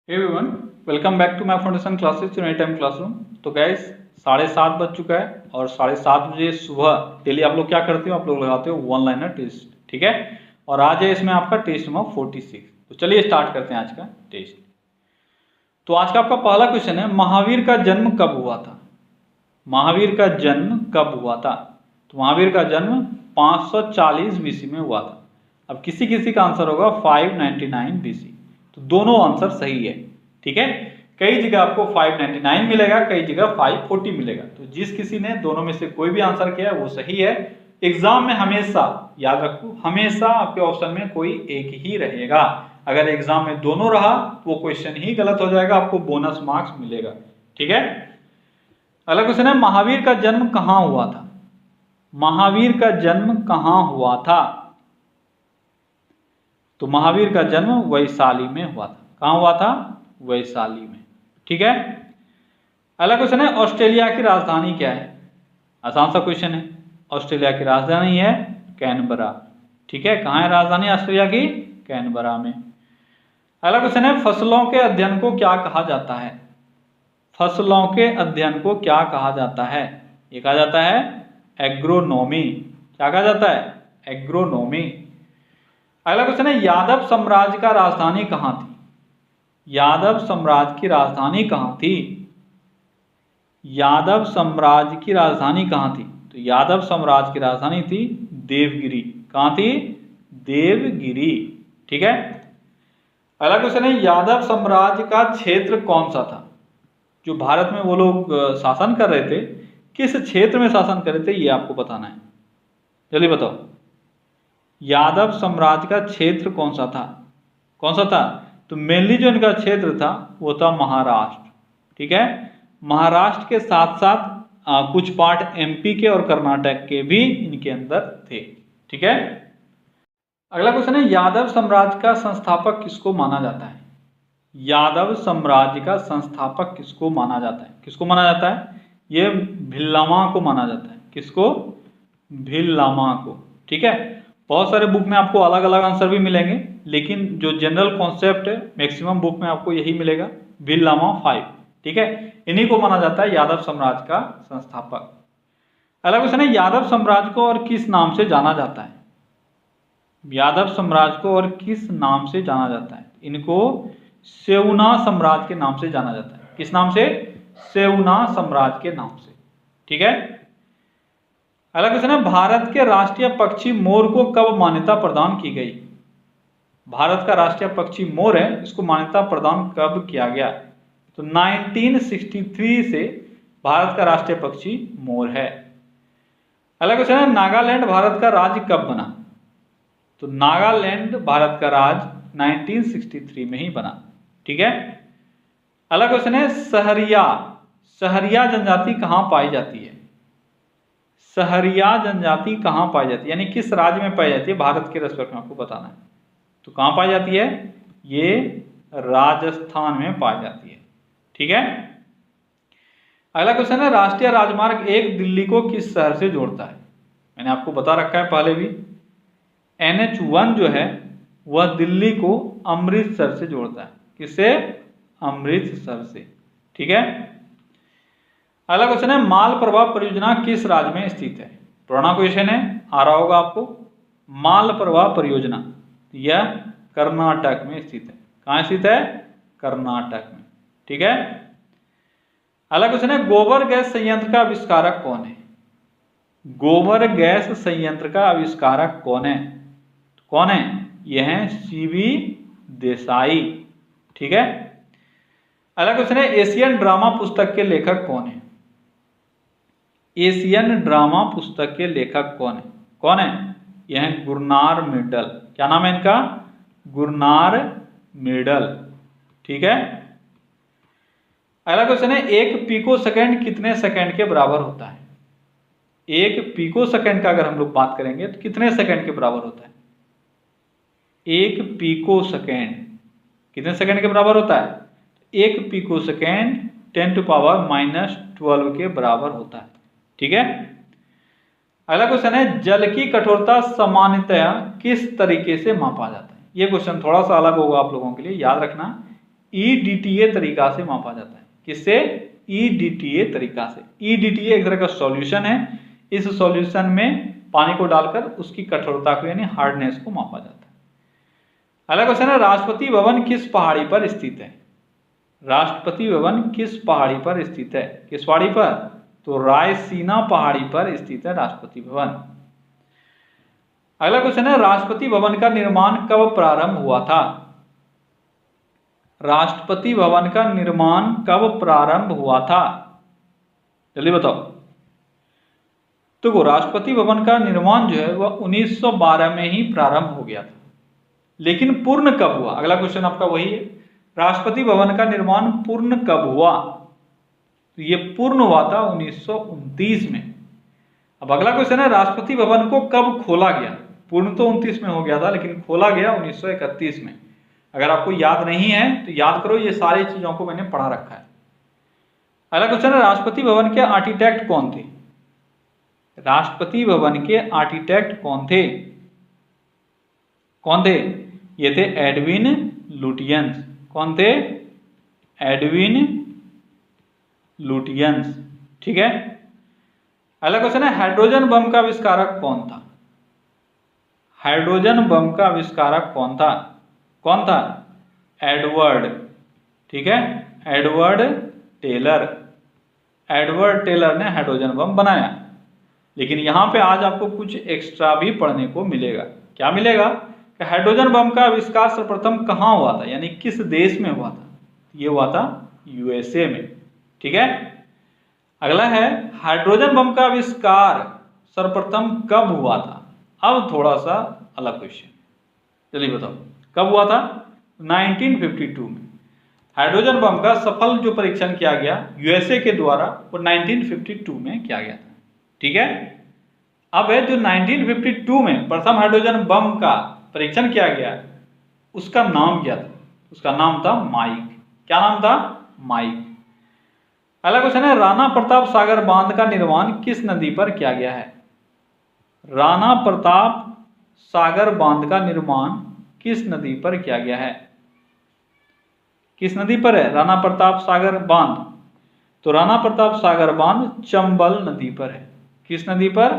Hey everyone, welcome back to my foundation classes any time classroom. तो guys 7:30 बज चुका है और 7:30 बजे सुबह डेली आप लोग क्या करते हो, आप लोग लगाते हो वन लाइनर टेस्ट। ठीक है, और आज है इसमें आपका टेस्ट नंबर 46। तो चलिए स्टार्ट करते हैं आज का टेस्ट। तो आज का आपका पहला क्वेश्चन है, महावीर का जन्म कब हुआ था? महावीर का जन्म कब हुआ था? तो महावीर का जन्म 540 बीसी में हुआ था। अब किसी किसी का आंसर होगा 599 बीसी। तो दोनों आंसर सही है। ठीक है, कई जगह आपको 599 मिलेगा, कई जगह 540 मिलेगा। तो जिस किसी ने दोनों में से कोई भी आंसर किया वो सही है। एग्जाम में हमेशा याद रखो, हमेशा आपके ऑप्शन में कोई एक ही रहेगा। अगर एग्जाम में दोनों रहा तो वो क्वेश्चन ही गलत हो जाएगा, आपको बोनस मार्क्स मिलेगा। ठीक है, अगला क्वेश्चन है, महावीर का जन्म कहां हुआ था? महावीर का जन्म कहां हुआ था? तो महावीर का जन्म वैशाली में हुआ था। कहां हुआ था? वैशाली में। ठीक है, अगला क्वेश्चन है, ऑस्ट्रेलिया की राजधानी क्या है? आसान सा क्वेश्चन है। ऑस्ट्रेलिया की राजधानी है कैनबरा। ठीक है, कहां है राजधानी ऑस्ट्रेलिया की? कैनबरा में। अगला क्वेश्चन है, फसलों के अध्ययन को क्या कहा जाता है? फसलों के अध्ययन को क्या कहा जाता है? ये कहा जाता है एग्रोनॉमी। क्या कहा जाता है? एग्रोनॉमी। अगला क्वेश्चन है, यादव साम्राज्य का राजधानी कहां थी? यादव साम्राज्य की राजधानी कहां थी? यादव साम्राज्य की राजधानी कहां थी? तो यादव साम्राज्य की राजधानी थी देवगिरी। कहां थी? देवगिरी। ठीक है, अगला क्वेश्चन है, यादव साम्राज्य का क्षेत्र कौन सा था? जो भारत में वो लोग शासन कर रहे थे, किस क्षेत्र में शासन कर रहे थे, ये आपको बताना है। जल्दी बताओ, यादव साम्राज्य का क्षेत्र कौन सा था? कौन सा था? तो मेनली जो इनका क्षेत्र था वो था महाराष्ट्र। ठीक है, महाराष्ट्र के साथ साथ कुछ पार्ट एमपी के और कर्नाटक के भी इनके अंदर थे। ठीक है, अगला क्वेश्चन है, यादव साम्राज्य का संस्थापक किसको माना जाता है? यादव साम्राज्य का संस्थापक किसको माना जाता है? किसको माना जाता है? ये भिल्लामा को माना जाता है। किसको? भिल्लामा को। ठीक है, बहुत सारे बुक में आपको अलग अलग आंसर भी मिलेंगे, लेकिन जो जनरल कॉन्सेप्ट है मैक्सिमम बुक में आपको यही मिलेगा, भिल्लामा 5। ठीक है, इन्हीं को माना जाता है यादव साम्राज्य का संस्थापक। अगला क्वेश्चन है, यादव साम्राज्य को और किस नाम से जाना जाता है? यादव साम्राज्य को और किस नाम से जाना जाता है? इनको सेवना साम्राज्य के नाम से जाना जाता है। किस नाम से? सेवना साम्राज्य के नाम से। ठीक है, अगला क्वेश्चन है, भारत के राष्ट्रीय पक्षी मोर को कब मान्यता प्रदान की गई? भारत का राष्ट्रीय पक्षी मोर है, इसको मान्यता प्रदान कब किया गया? तो 1963 से भारत का राष्ट्रीय पक्षी मोर है। अगला क्वेश्चन है, नागालैंड भारत का राज्य कब बना? तो नागालैंड भारत का राज्य 1963 में ही बना। ठीक है, अगला क्वेश्चन है, सहरिया सहरिया जनजाति कहां पाई जाती है? सहरिया जनजाति कहां पाई जाती है, यानी किस राज्य में पाई जाती है? भारत के रेस्पेक्ट में आपको बताना है। तो कहां पाई जाती है? ये राजस्थान में पाई जाती है। ठीक है, अगला क्वेश्चन है, राष्ट्रीय राजमार्ग 1 दिल्ली को किस शहर से जोड़ता है? मैंने आपको बता रखा है पहले भी, NH1 जो है वह दिल्ली को अमृतसर से जोड़ता है। किससे? अमृतसर से। ठीक है, अगला क्वेश्चन है, मालप्रभा परियोजना किस राज्य में स्थित है? पुराना क्वेश्चन है, आ रहा होगा आपको। मालप्रभा परियोजना यह कर्नाटक में स्थित है। कहां स्थित है? कर्नाटक में। ठीक है, अगला क्वेश्चन है, गोबर गैस संयंत्र का आविष्कारक कौन है? गोबर गैस संयंत्र का आविष्कारक कौन है? कौन है? यह है CV देसाई। ठीक है, अगला क्वेश्चन है, एशियन ड्रामा पुस्तक के लेखक कौन है? एशियन ड्रामा पुस्तक के लेखक कौन है? कौन है? यह है गुरनार मिडल। क्या नाम है इनका? गुरनार मिडल। ठीक है, अगला क्वेश्चन है, 1 पिको सेकेंड कितने सेकेंड के बराबर होता है? 1 पिको सेकेंड का अगर हम लोग बात करेंगे तो कितने सेकेंड के बराबर होता है? 1 पिको सेकेंड कितने सेकेंड के बराबर होता है? 1 पिको सेकेंड 10⁻⁻12 के बराबर होता है। ठीक है, अगला क्वेश्चन है, जल की कठोरता सामान्यतया किस तरीके से मापा जाता है? ये क्वेश्चन थोड़ा सा अलग होगा आप लोगों के लिए, याद रखना। EDTA तरीका से मापा जाता है। किससे? EDTA तरीका से। EDTA एक तरह का सॉल्यूशन है। इस सॉल्यूशन में पानी को डालकर उसकी कठोरता को यानी हार्डनेस को मापा जाता है। अगला क्वेश्चन है, राष्ट्रपति भवन किस पहाड़ी पर स्थित है? राष्ट्रपति भवन किस पहाड़ी पर स्थित है? किस पहाड़ी पर? तो रायसीना पहाड़ी पर स्थित है राष्ट्रपति भवन। अगला क्वेश्चन है, राष्ट्रपति भवन का निर्माण कब प्रारंभ हुआ था? राष्ट्रपति भवन का निर्माण कब प्रारंभ हुआ था? जल्दी बताओ। तो राष्ट्रपति भवन का निर्माण जो है वह 1912 में ही प्रारंभ हो गया था, लेकिन पूर्ण कब हुआ? अगला क्वेश्चन आपका वही है, राष्ट्रपति भवन का निर्माण पूर्ण कब हुआ? तो ये पूर्ण हुआ था 1929 में। अब अगला क्वेश्चन है, राष्ट्रपति भवन को कब खोला गया? पूर्ण तो 29 में हो गया था, लेकिन खोला गया 1931 में। अगर आपको याद नहीं है तो याद करो, ये सारी चीजों को मैंने पढ़ा रखा है। अगला क्वेश्चन है, राष्ट्रपति भवन के आर्किटेक्ट कौन थे? राष्ट्रपति भवन के आर्किटेक्ट कौन थे? कौन थे? ये थे एडविन लुटियंस। कौन थे? Edwin Lutyens. ठीक है। अगला क्वेश्चन है, हाइड्रोजन बम का आविष्कारक कौन था? हाइड्रोजन बम का आविष्कारक कौन था? कौन था? एडवर्ड। ठीक है, एडवर्ड टेलर। एडवर्ड टेलर ने हाइड्रोजन बम बनाया। लेकिन यहां पे आज आपको कुछ एक्स्ट्रा भी पढ़ने को मिलेगा। क्या मिलेगा? कि हाइड्रोजन बम का आविष्कार सर्वप्रथम कहां हुआ था, यानी किस देश में हुआ था? ये हुआ था USA में। ठीक है। अगला है, हाइड्रोजन बम का आविष्कार सर्वप्रथम कब हुआ था? अब थोड़ा सा अलग क्वेश्चन, चलिए बताओ कब हुआ था? 1952 में। हाइड्रोजन बम का सफल जो परीक्षण किया गया USA के द्वारा वो 1952 में किया गया था। ठीक है। अब है जो 1952 में प्रथम हाइड्रोजन बम का परीक्षण किया गया, उसका नाम क्या था? उसका नाम था माइक। क्या नाम था? माइक। अगला क्वेश्चन है, राणा प्रताप सागर बांध का निर्माण किस नदी पर किया गया है? राणा प्रताप सागर बांध का निर्माण किस नदी पर किया गया है? किस नदी पर है राणा प्रताप सागर बांध? तो राणा प्रताप सागर बांध चंबल नदी पर है। किस नदी पर?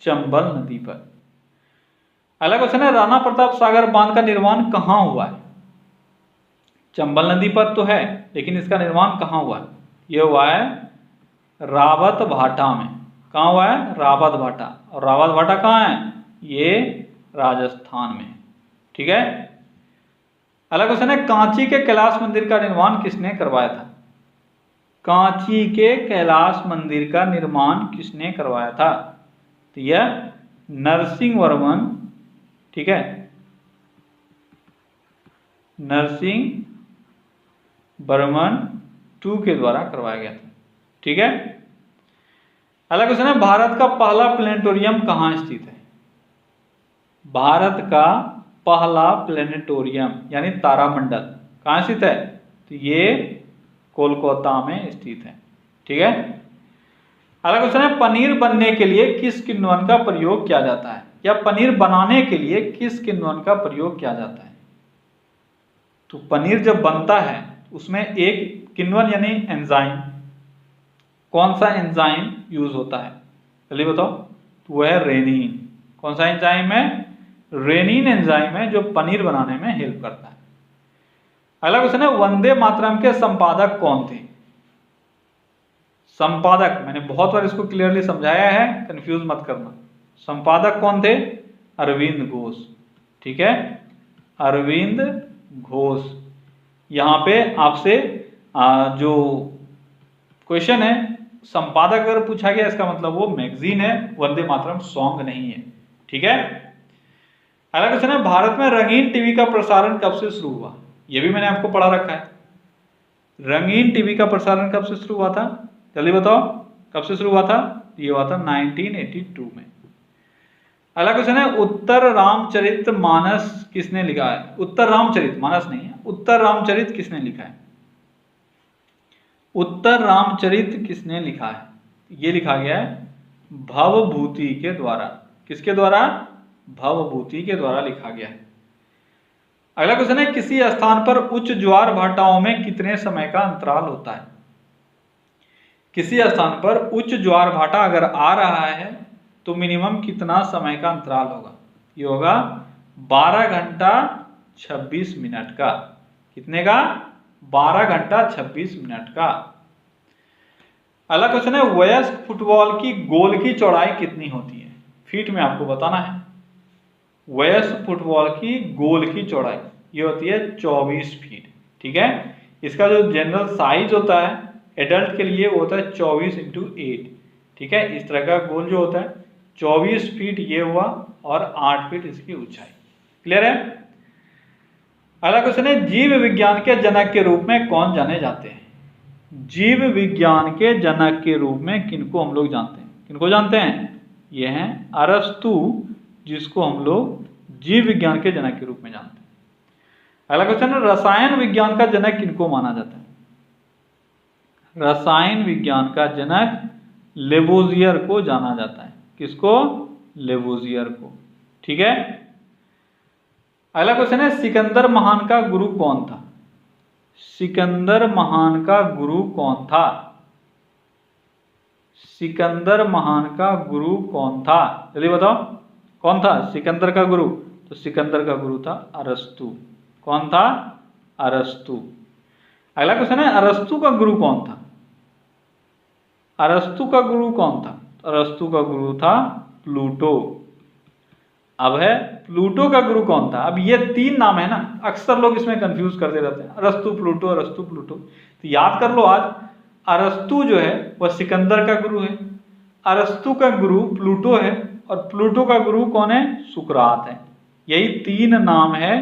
चंबल नदी पर। अगला क्वेश्चन है, राणा प्रताप सागर बांध का निर्माण कहां हुआ है? चंबल नदी पर तो है, लेकिन इसका निर्माण कहां हुआ है? यह हुआ है रावत भाटा में। कहां हुआ है? रावत भाटा। और रावत भाटा कहां है? ये राजस्थान में। ठीक है। अगला क्वेश्चन है, कांची के कैलाश मंदिर का निर्माण किसने करवाया था? कांची के कैलाश मंदिर का निर्माण किसने करवाया था? तो यह नरसिंह वर्मन, ठीक है, नरसिंह वर्मन II के द्वारा करवाया गया था। ठीक है। अगला क्वेश्चन है, भारत का पहला प्लेनेटोरियम कहाँ स्थित है? भारत का पहला प्लेनेटोरियम यानी तारामंडल कहाँ स्थित है? तो ये कोलकाता में स्थित है। ठीक है। अगला क्वेश्चन है, पनीर बनने के लिए किस किण्वन का प्रयोग किया जाता है? या पनीर बनाने के लिए किस किण्वन का प्रयोग किया जाता है? तो पनीर जब बनता है उसमें एक किण्वन यानी एंजाइम, कौन सा एंजाइम यूज होता है? चलिए बताओ। तो वह है रेनिन। कौन सा एंजाइम है? रेनिन एंजाइम है जो पनीर बनाने में हेल्प करता है। अगला क्वेश्चन है, वंदे मातरम के संपादक कौन थे? संपादक मैंने बहुत बार इसको क्लियरली समझाया है, कंफ्यूज मत करना। संपादक कौन थे? अरविंद घोष। ठीक है, अरविंद घोष। यहाँ पे आपसे जो क्वेश्चन है संपादक अगर पूछा गया इसका मतलब वो मैगजीन है, वंदे मातरम सॉन्ग नहीं है। ठीक है। अगला क्वेश्चन है, भारत में रंगीन टीवी का प्रसारण कब से शुरू हुआ? ये भी मैंने आपको पढ़ा रखा है। रंगीन टीवी का प्रसारण कब से शुरू हुआ था? जल्दी बताओ कब से शुरू हुआ था? ये हुआ था 1982 में। अगला क्वेश्चन है, उत्तर रामचरित मानस किसने लिखा है? उत्तर रामचरित मानस नहीं है, उत्तर रामचरित किसने लिखा है? उत्तर रामचरित किसने लिखा है? ये लिखा गया है भवभूति के द्वारा। किसके द्वारा? भवभूति के द्वारा लिखा गया है। अगला क्वेश्चन है, किसी स्थान पर उच्च ज्वार भाटाओं में कितने समय का अंतराल होता है? किसी स्थान पर उच्च ज्वार भाटा अगर आ रहा है तो मिनिमम कितना समय का अंतराल होगा? ये होगा 12 घंटा 26 मिनट का। कितने का? 12 घंटा 26 मिनट का। अगला क्वेश्चन है, वयस्क फुटबॉल की गोल की चौड़ाई कितनी होती है? फीट में आपको बताना है। वयस्क फुटबॉल की गोल की चौड़ाई ये होती है 24 फीट। ठीक है, इसका जो जनरल साइज होता है एडल्ट के लिए वो होता है 24x8। ठीक है, इस तरह का गोल जो होता है 24 फीट ये हुआ और 8 फीट इसकी ऊंचाई। क्लियर है? अगला क्वेश्चन है, जीव विज्ञान के जनक के रूप में कौन जाने जाते हैं? जीव विज्ञान के जनक के रूप में किनको हम लोग जानते हैं? किनको जानते हैं? ये हैं अरस्तु, जिसको हम लोग जीव विज्ञान के जनक के रूप में जानते हैं। अगला क्वेश्चन है, रसायन विज्ञान का जनक किनको माना जाता है? रसायन विज्ञान का जनक लेवोजियर को जाना जाता है। किसको? लेवोजियर को। ठीक है, अगला क्वेश्चन है, सिकंदर महान का गुरु कौन था? सिकंदर महान का गुरु कौन था? सिकंदर महान का गुरु कौन था? जल्दी बताओ, कौन था सिकंदर का गुरु? तो सिकंदर का गुरु था अरस्तु। कौन था? अरस्तु। अगला क्वेश्चन है, अरस्तु का गुरु कौन था? अरस्तु का गुरु कौन था? अरस्तु का गुरु था प्लूटो। अब है, प्लूटो का गुरु कौन था? अब ये 3 नाम है ना, अक्सर लोग इसमें कंफ्यूज करते रहते हैं, अरस्तु प्लूटो अरस्तु प्लूटो। तो याद कर लो आज, अरस्तु जो है वह सिकंदर का गुरु है, अरस्तु का गुरु प्लूटो है और प्लूटो का गुरु कौन है? सुकरात है। यही 3 नाम है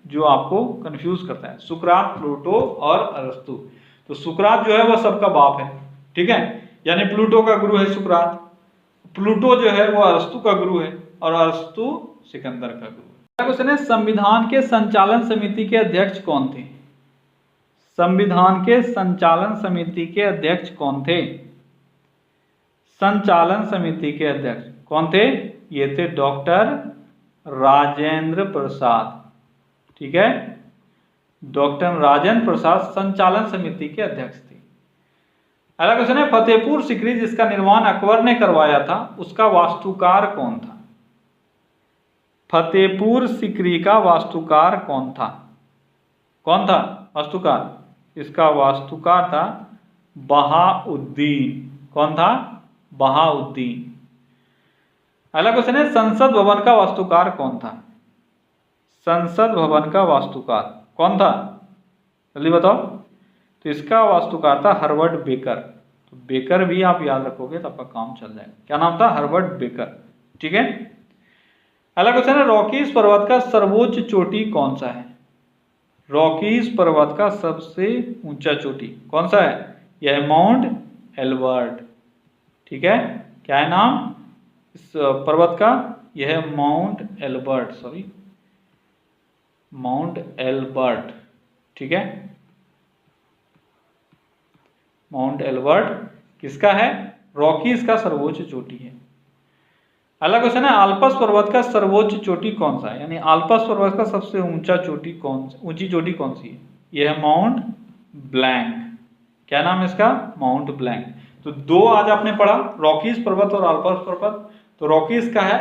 जो आपको कंफ्यूज करता है, सुकरात, प्लूटो और अरस्तु। तो सुकरात जो है वह सबका बाप है। ठीक है, यानी प्लूटो का गुरु है सुकरात, प्लूटो जो है वो अरस्तु का गुरु है और अरस्तु सिकंदर का गुरु है। क्वेश्चन है, संविधान के संचालन समिति के अध्यक्ष कौन थे? संविधान के संचालन समिति के अध्यक्ष कौन थे? संचालन समिति के अध्यक्ष कौन थे? ये थे डॉक्टर राजेंद्र प्रसाद। ठीक है, डॉक्टर राजेंद्र प्रसाद संचालन समिति के अध्यक्ष थे। अगला क्वेश्चन है, फतेहपुर सीकरी जिसका निर्माण अकबर ने करवाया था उसका वास्तुकार कौन था? फतेहपुर सीकरी का वास्तुकार कौन था? कौन था वास्तुकार? इसका वास्तुकार था बहाउद्दीन। कौन था? बहाउद्दीन। अगला क्वेश्चन है, संसद भवन का वास्तुकार कौन था? संसद भवन का वास्तुकार कौन था? जल्दी बताओ। तो इसका वास्तुकार था हर्बर्ट बेकर। तो बेकर भी आप याद रखोगे तो आपका काम चल जाएगा। क्या नाम था? Herbert baker. ठीक है, अगला क्वेश्चन है, रॉकीज पर्वत का सर्वोच्च चोटी कौन सा है? रॉकीज पर्वत का सबसे ऊंचा चोटी कौन सा है? यह है माउंट एल्बर्ट। ठीक है, क्या है नाम इस पर्वत का? यह है Mount Elbert, sorry Mount Elbert. ठीक है, माउंट एल्बर्ट किसका है? रॉकीज का सर्वोच्च चोटी है। अगला क्वेश्चन है, आल्पस पर्वत का सर्वोच्च चोटी कौन सा है? यानी आल्पस पर्वत का सबसे ऊंची चोटी कौन सी है? यह है माउंट ब्लैंक। क्या नाम है इसका? Mount blank. तो 2 आज आपने पढ़ा, रॉकीज पर्वत और आल्पस पर्वत। तो रॉकीज का है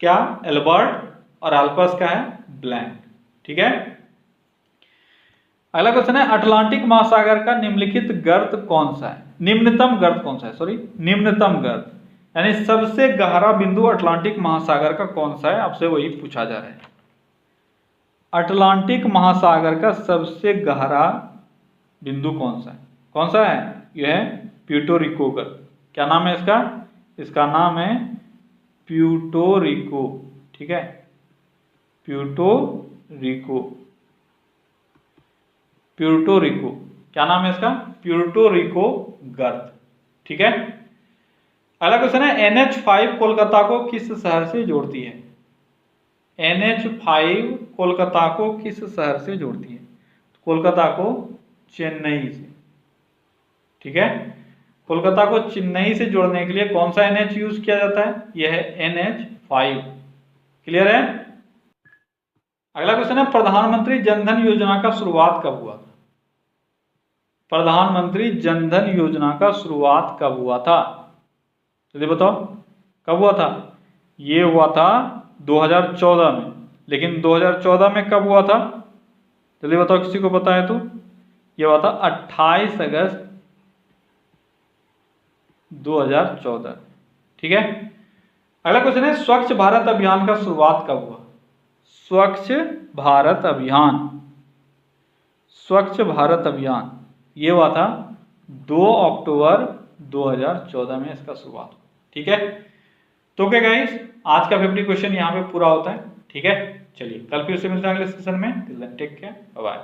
क्या? एल्बर्ट, और आल्पस का है ब्लैंक। ठीक है, अगला क्वेश्चन है, अटलांटिक महासागर का निम्नलिखित गर्त कौन सा है? निम्नतम गर्त कौन सा है? सॉरी, निम्नतम गर्त यानी सबसे गहरा बिंदु अटलांटिक महासागर का कौन सा है? आपसे वही पूछा जा रहा है। अटलांटिक महासागर का सबसे गहरा बिंदु कौन सा है? कौन सा है? यह है प्यूर्टो रिको गर्त। क्या नाम है इसका? इसका नाम है प्यूर्टो रिको। ठीक है, प्यूर्टो रिको। प्यूर्टो रिको, क्या नाम है इसका? प्यूर्टो रिको गर्त। ठीक है, अगला क्वेश्चन है, NH5 कोलकाता को किस शहर से जोड़ती है? NH5 कोलकाता को किस शहर से जोड़ती है? कोलकाता को चेन्नई से। ठीक है, कोलकाता को चेन्नई से जोड़ने के लिए कौन सा NH यूज किया जाता है? यह है NH5। क्लियर है? अगला क्वेश्चन है प्रधानमंत्री जनधन योजना का शुरुआत कब हुआ था? प्रधानमंत्री जनधन योजना का शुरुआत कब हुआ था? जल्दी बताओ कब हुआ था? ये हुआ था 2014 में। लेकिन 2014 में कब हुआ था? जल्दी बताओ, किसी को पता है तो? ये हुआ था 28 अगस्त 2014। ठीक है। अगला क्वेश्चन है स्वच्छ भारत अभियान का शुरुआत कब हुआ? स्वच्छ भारत अभियान, स्वच्छ भारत अभियान ये हुआ था 2 अक्टूबर 2014 में इसका शुरुआत हुआ। ठीक है। तो क्या गाइस, आज का 50 क्वेश्चन यहाँ पे पूरा होता है। ठीक है, चलिए कल फिर से मिलते हैं अगले सेशन में। Till then take care, bye bye.